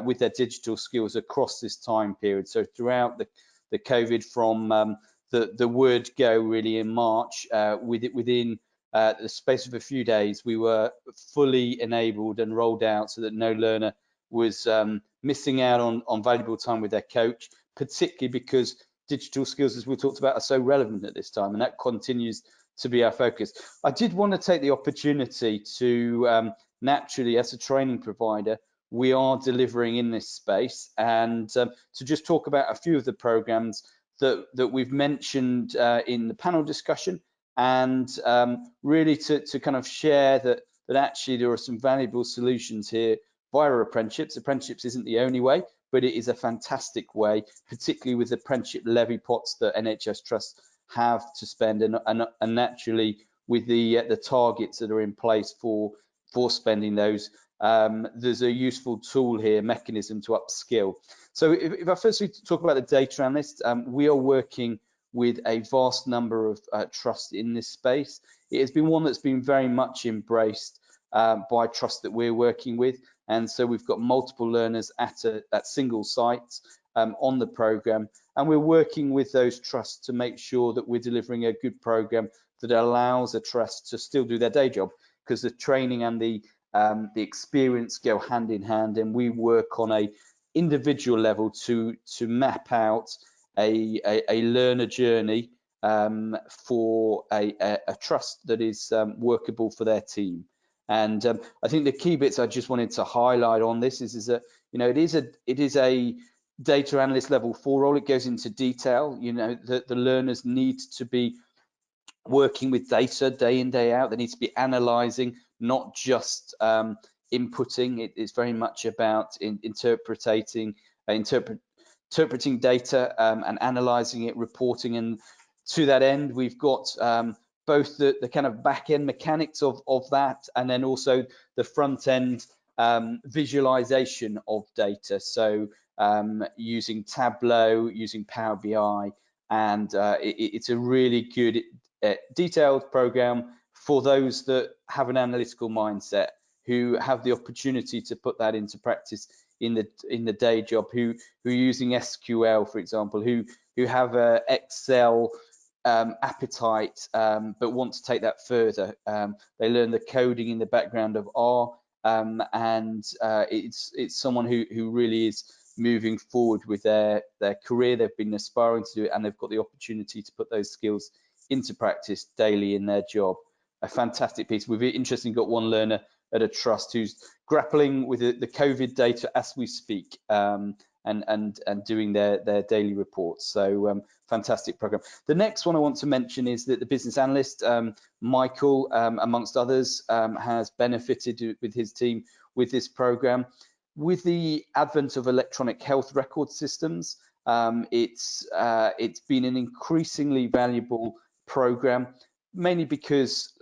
with their digital skills across this time period. So throughout the COVID, from the word go really in March, within the space of a few days, we were fully enabled and rolled out so that no learner was missing out on valuable time with their coach, particularly because digital skills, as we talked about, are so relevant at this time, and that continues to be our focus. I did want to take the opportunity to naturally, as a training provider, we are delivering in this space, and to just talk about a few of the programs that we've mentioned in the panel discussion, and really to kind of share that actually there are some valuable solutions here via apprenticeships. Apprenticeships isn't the only way, but it is a fantastic way, particularly with the apprenticeship levy pots that NHS trusts have to spend, and naturally with the targets that are in place for spending those. There's a useful tool here, mechanism to upskill. So if I firstly talk about the data analyst, we are working with a vast number of trusts in this space. It has been one that's been very much embraced by trusts that we're working with, and so we've got multiple learners at single sites on the program, and we're working with those trusts to make sure that we're delivering a good program that allows a trust to still do their day job, because the training and the experience go hand in hand, and we work on a individual level to map out a learner journey for a trust that is workable for their team. And I think the key bits I just wanted to highlight on this is that, you know, it is a data analyst level 4 role. It goes into detail. You know, the learners need to be working with data day in, day out. They need to be analyzing, not just inputting. It's very much about interpreting data and analyzing it, reporting. And to that end, we've got both the kind of back end mechanics of that, and then also the front end visualization of data. So using Tableau, using Power BI, and it's a really good detailed program for those that have an analytical mindset, who have the opportunity to put that into practice in the day job, who are using SQL, for example, who have a Excel appetite, but want to take that further. They learn the coding in the background of R, and it's someone who really is moving forward with their career. They've been aspiring to do it, and they've got the opportunity to put those skills into practice daily in their job. A fantastic piece. We've interestingly got one learner at a trust who's grappling with the COVID data as we speak, and doing their daily reports. So fantastic program. The next one I want to mention is that the business analyst, Michael, amongst others, has benefited with his team with this program. With the advent of electronic health record systems, it's been an increasingly valuable program, mainly because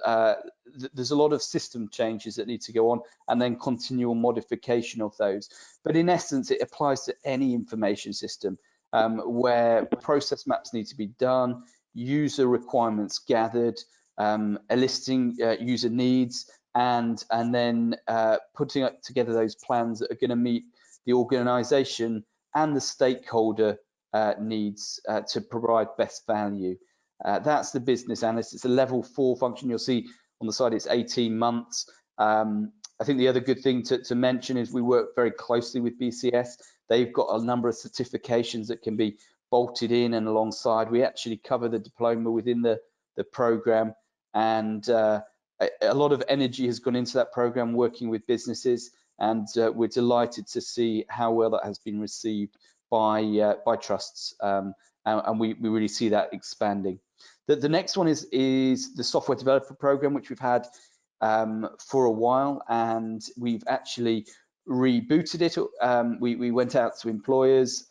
there's a lot of system changes that need to go on, and then continual modification of those. But in essence, it applies to any information system where process maps need to be done, user requirements gathered, enlisting user needs, and then putting together those plans that are going to meet the organization and the stakeholder needs to provide best value. That's the business analyst. It's a level 4 function. You'll see on the side it's 18 months. I think the other good thing to mention is we work very closely with BCS. They've got a number of certifications that can be bolted in and alongside. We actually cover the diploma within the program, and a lot of energy has gone into that program working with businesses, and we're delighted to see how well that has been received by trusts, and we really see that expanding. The next one is the software developer program, which we've had for a while, and we've actually rebooted it. We went out to employers,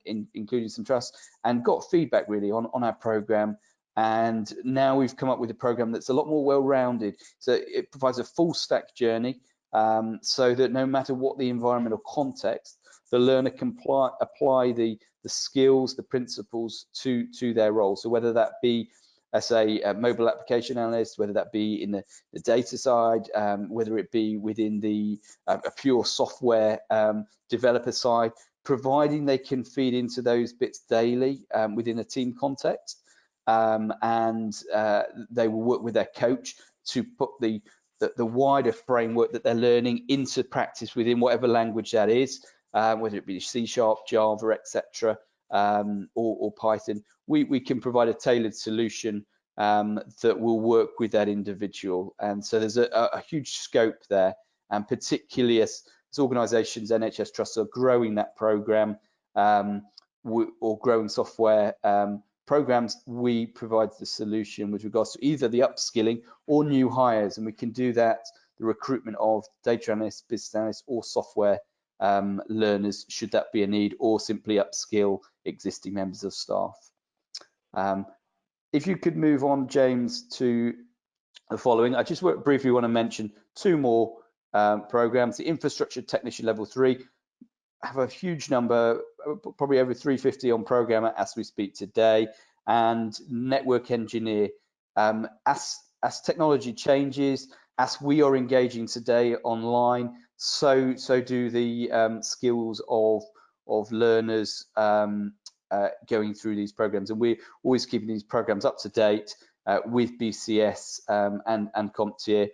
including some trusts, and got feedback really on our program. And now we've come up with a program that's a lot more well-rounded. So it provides a full stack journey, so that no matter what the environmental context, the learner can apply the skills, the principles to their role. So whether that be as a mobile application analyst, whether that be in the data side, whether it be within the a pure software developer side, providing they can feed into those bits daily within a team context, and they will work with their coach to put the wider framework that they're learning into practice within whatever language that is, whether it be C#, Java, etc., or Python. We can provide a tailored solution that will work with that individual. And so there's a huge scope there, and particularly as organisations, NHS trusts are growing that programme or growing software programs, we provide the solution with regards to either the upskilling or new hires, and we can do that, the recruitment of data analysts, business analysts, or software learners, should that be a need, or simply upskill existing members of staff. If you could move on, James, to the following. I just briefly want to mention two more programs. The Infrastructure Technician Level 3 have a huge number, probably over 350 on programmer as we speak today, and Network Engineer. As technology changes, as we are engaging today online, so do the skills of learners going through these programs, and we're always keeping these programs up to date with BCS and CompTIA,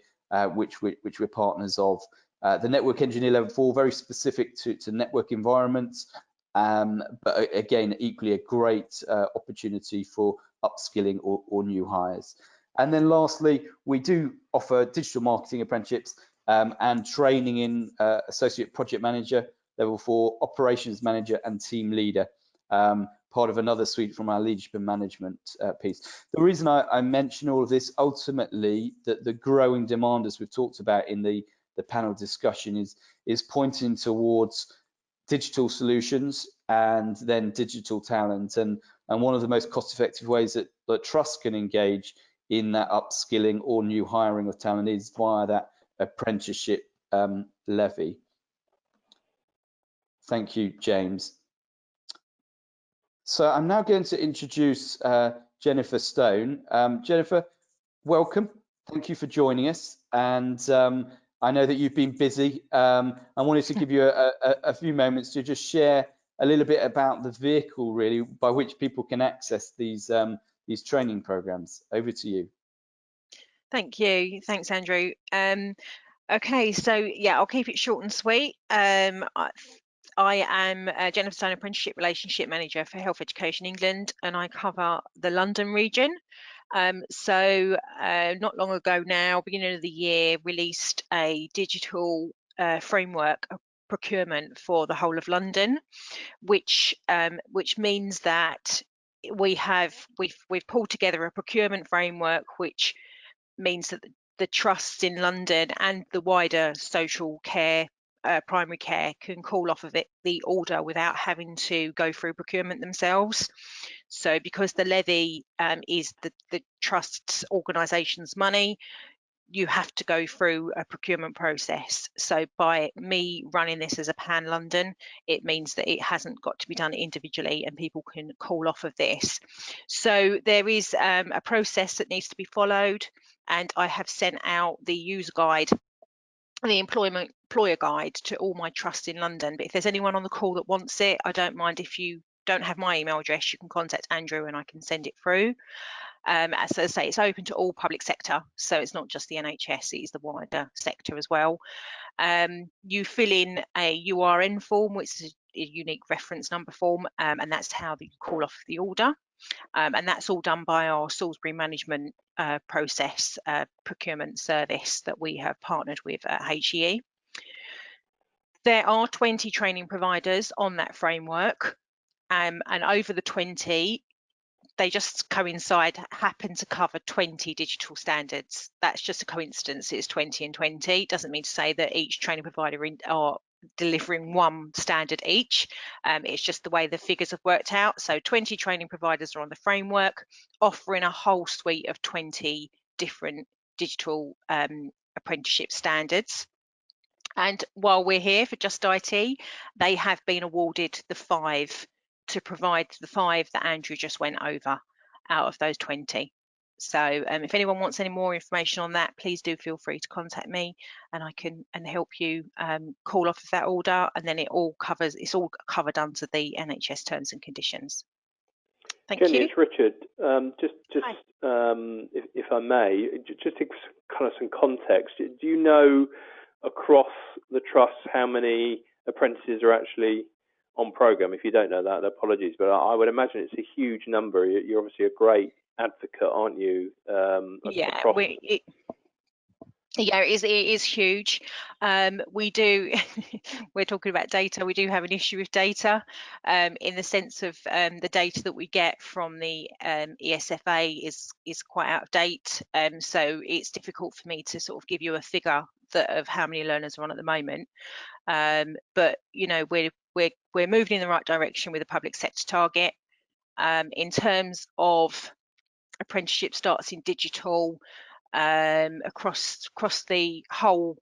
which we're partners of. The Network Engineer Level 4, very specific to network environments, but again, equally a great opportunity for upskilling or new hires. And then lastly, we do offer digital marketing apprenticeships and training in Associate Project Manager, Level 4, Operations Manager and Team Leader, part of another suite from our leadership and management piece. The reason I mention all of this, ultimately, that the growing demand, as we've talked about in the panel discussion, is pointing towards digital solutions and then digital talent, and one of the most cost-effective ways that trusts can engage in that upskilling or new hiring of talent is via that apprenticeship levy. Thank you, James. So I'm now going to introduce Jennifer Stone. Jennifer, welcome. Thank you for joining us. And I know that you've been busy. I wanted to give you a few moments to just share a little bit about the vehicle, really, by which people can access these training programs. Over to you. Thank you. Thanks, Andrew. Okay, so yeah, I'll keep it short and sweet. I am Jennifer Stone, Apprenticeship Relationship Manager for Health Education England, and I cover the London region. So not long ago now, beginning of the year, released a digital framework procurement for the whole of London, which means that we've pulled together a procurement framework, which means that the trusts in London and the wider social care, primary care, can call off of it the order without having to go through procurement themselves. So because the levy is the trust's organisation's money, you have to go through a procurement process. So by me running this as a pan London, it means that it hasn't got to be done individually and people can call off of this. So there is a process that needs to be followed, and I have sent out the user guide, the employer guide, to all my trusts in London. But if there's anyone on the call that wants it, I don't mind. If you don't have my email address, you can contact Andrew and I can send it through. As I say, it's open to all public sector, so it's not just the NHS, it is the wider sector as well. You fill in a URN form, which is a unique reference number form, and that's how you call off the order. And that's all done by our Salisbury management process procurement service that we have partnered with at HEE. There are 20 training providers on that framework, and over the 20, they just happen to cover 20 digital standards. That's just a coincidence. It's 20 and 20. It doesn't mean to say that each training provider are delivering one standard each. It's just the way the figures have worked out. So 20 training providers are on the framework, offering a whole suite of 20 different digital apprenticeship standards. And while we're here for Just IT, they have been awarded the 5 to provide the 5 that Andrew just went over out of those 20. So if anyone wants any more information on that, please do feel free to contact me, and I can help you call off of that order, and then it's all covered under the NHS terms and conditions. Thank Jenny, you. it's Richard. If I may, just to kind of some context, do you know across the trust how many apprentices are actually on programme? If you don't know that, apologies, but I would imagine it's a huge number. You're obviously a great advocate, aren't you? Yeah, it is huge. We do, we're talking about data, we do have an issue with data in the sense of the data that we get from the ESFA is quite out of date. So it's difficult for me to sort of give you a figure of how many learners are on at the moment. But, you know, we're moving in the right direction with a public sector target. In terms of apprenticeship starts in digital, across the whole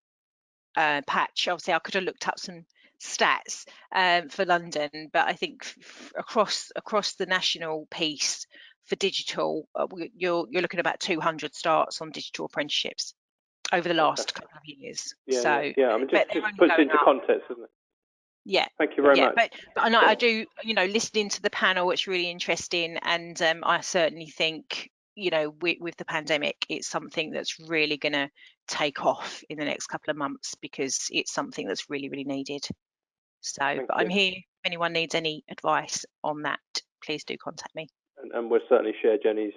patch. Obviously, I could have looked up some stats for London, but I think across the national piece for digital, you're looking at about 200 starts on digital apprenticeships over the last couple of years. Yeah, I mean, just puts into context, doesn't it? Yeah. Thank you very much. But I do, you know, listening to the panel, it's really interesting, and I certainly think, you know, with the pandemic, it's something that's really going to take off in the next couple of months, because it's something that's really, really needed. So, but I'm here. If anyone needs any advice on that, please do contact me. And we'll certainly share Jenny's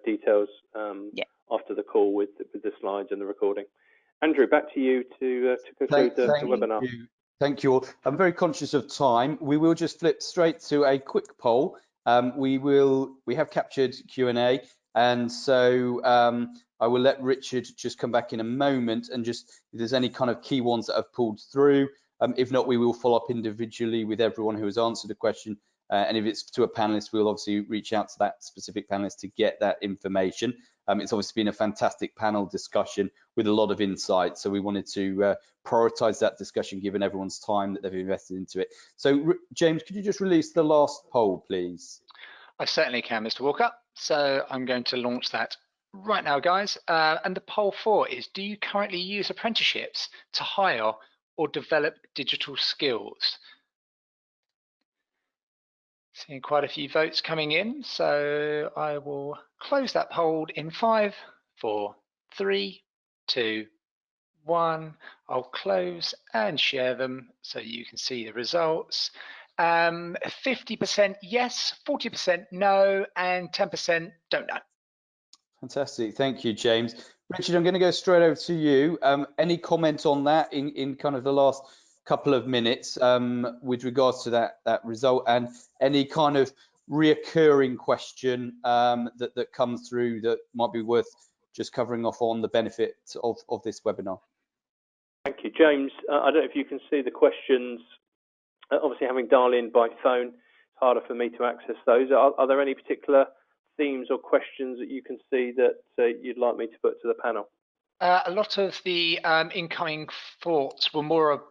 details after the call with the slides and the recording. Andrew, back to you to conclude the webinar. Thank you all. I'm very conscious of time. We will just flip straight to a quick poll. We have captured Q&A, and so I will let Richard just come back in a moment, and just if there's any kind of key ones that have pulled through. If not, we will follow up individually with everyone who has answered a question. And if it's to a panelist, we'll obviously reach out to that specific panelist to get that information. It's obviously been a fantastic panel discussion with a lot of insight. So we wanted to prioritize that discussion given everyone's time that they've invested into it. So James, could you just release the last poll, please? I certainly can, Mr. Walker. So I'm going to launch that right now, guys. And the poll 4 is, do you currently use apprenticeships to hire or develop digital skills? Seeing quite a few votes coming in, so I will close that poll in 5, 4, 3, 2, 1. I'll close and share them so you can see the results. 50% yes, 40% no, and 10% don't know. Fantastic, thank you, James. Richard, I'm going to go straight over to you. Any comment on that in kind of the last couple of minutes with regards to that result, and any kind of reoccurring question that comes through that might be worth just covering off on the benefit of this webinar? Thank you, James. I don't know if you can see the questions. Obviously, having dialed in by phone, it's harder for me to access those. Are there any particular themes or questions that you can see that you'd like me to put to the panel? A lot of the incoming thoughts were more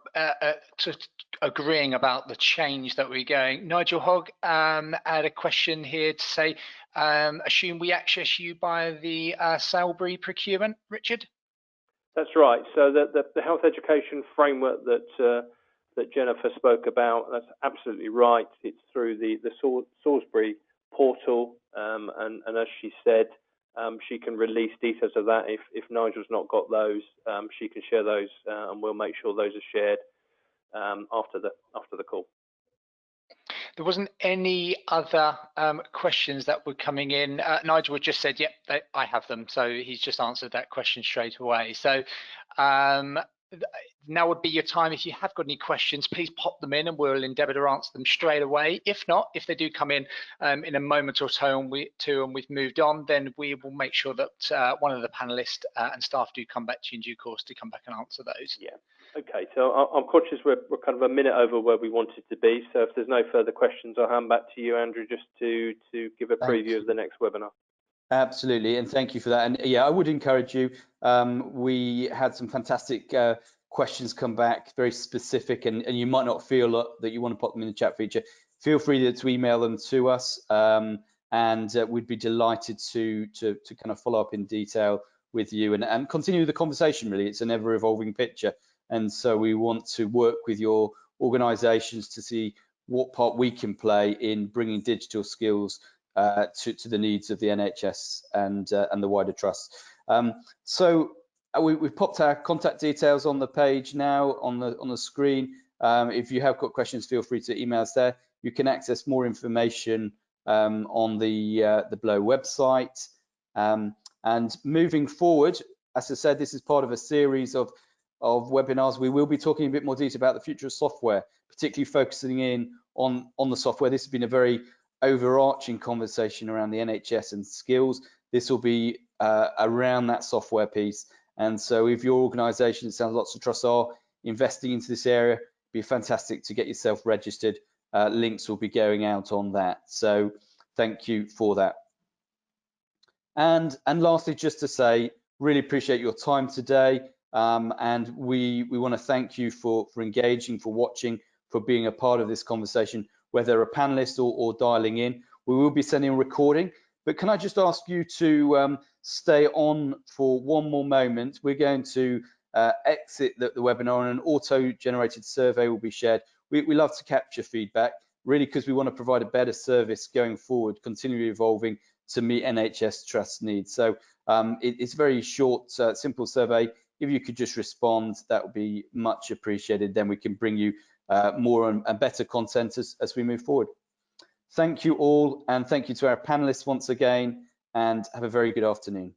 agreeing about the change that we're going. Nigel Hogg had a question here to say, assume we access you by the Salisbury procurement, Richard? That's right. So the health education framework that Jennifer spoke about, that's absolutely right. It's through the Salisbury portal, and as she said, she can release details of that. If Nigel's not got those, she can share those, and we'll make sure those are shared after the call. There wasn't any other questions that were coming in. Nigel just said, yep, I have them. So he's just answered that question straight away. So now would be your time. If you have got any questions, please pop them in and we'll endeavour to answer them straight away. If not, if they do come in a moment or so and we've moved on, then we will make sure that one of the panellists and staff do come back to you in due course to come back and answer those. Yeah. Okay, so I'm conscious we're kind of a minute over where we wanted to be. So if there's no further questions, I'll hand back to you, Andrew, just to give a preview of the next webinar. Absolutely, and thank you for that. And yeah, I would encourage you. We had some fantastic questions come back, very specific, and you might not feel that you want to pop them in the chat feature. Feel free to email them to us, and and we'd be delighted to kind of follow up in detail with you and continue the conversation. Really, it's an ever-evolving picture, and so we want to work with your organisations to see what part we can play in bringing digital skills to the needs of the NHS and the wider trust. So we've popped our contact details on the page now on the screen. If you have got questions, feel free to email us there. You can access more information on the below website. And moving forward, as I said, this is part of a series of webinars. We will be talking a bit more detail about the future of software, particularly focusing in on the software. This has been a very overarching conversation around the NHS and skills. This will be around that software piece. And so if your organisation, it sounds lots of trusts are investing into this area, it'd be fantastic to get yourself registered. Links will be going out on that. So thank you for that. And lastly, just to say, really appreciate your time today. And we want to thank you for engaging, for watching, for being a part of this conversation, whether a panelist or dialing in. We will be sending a recording, but can I just ask you to stay on for one more moment? We're going to exit the webinar, and an auto-generated survey will be shared. We love to capture feedback, really, because we want to provide a better service going forward, continually evolving to meet NHS trust needs. So it's a very short, simple survey. If you could just respond, that would be much appreciated. Then we can bring you more and better content as we move forward. Thank you all, and thank you to our panelists once again, and have a very good afternoon.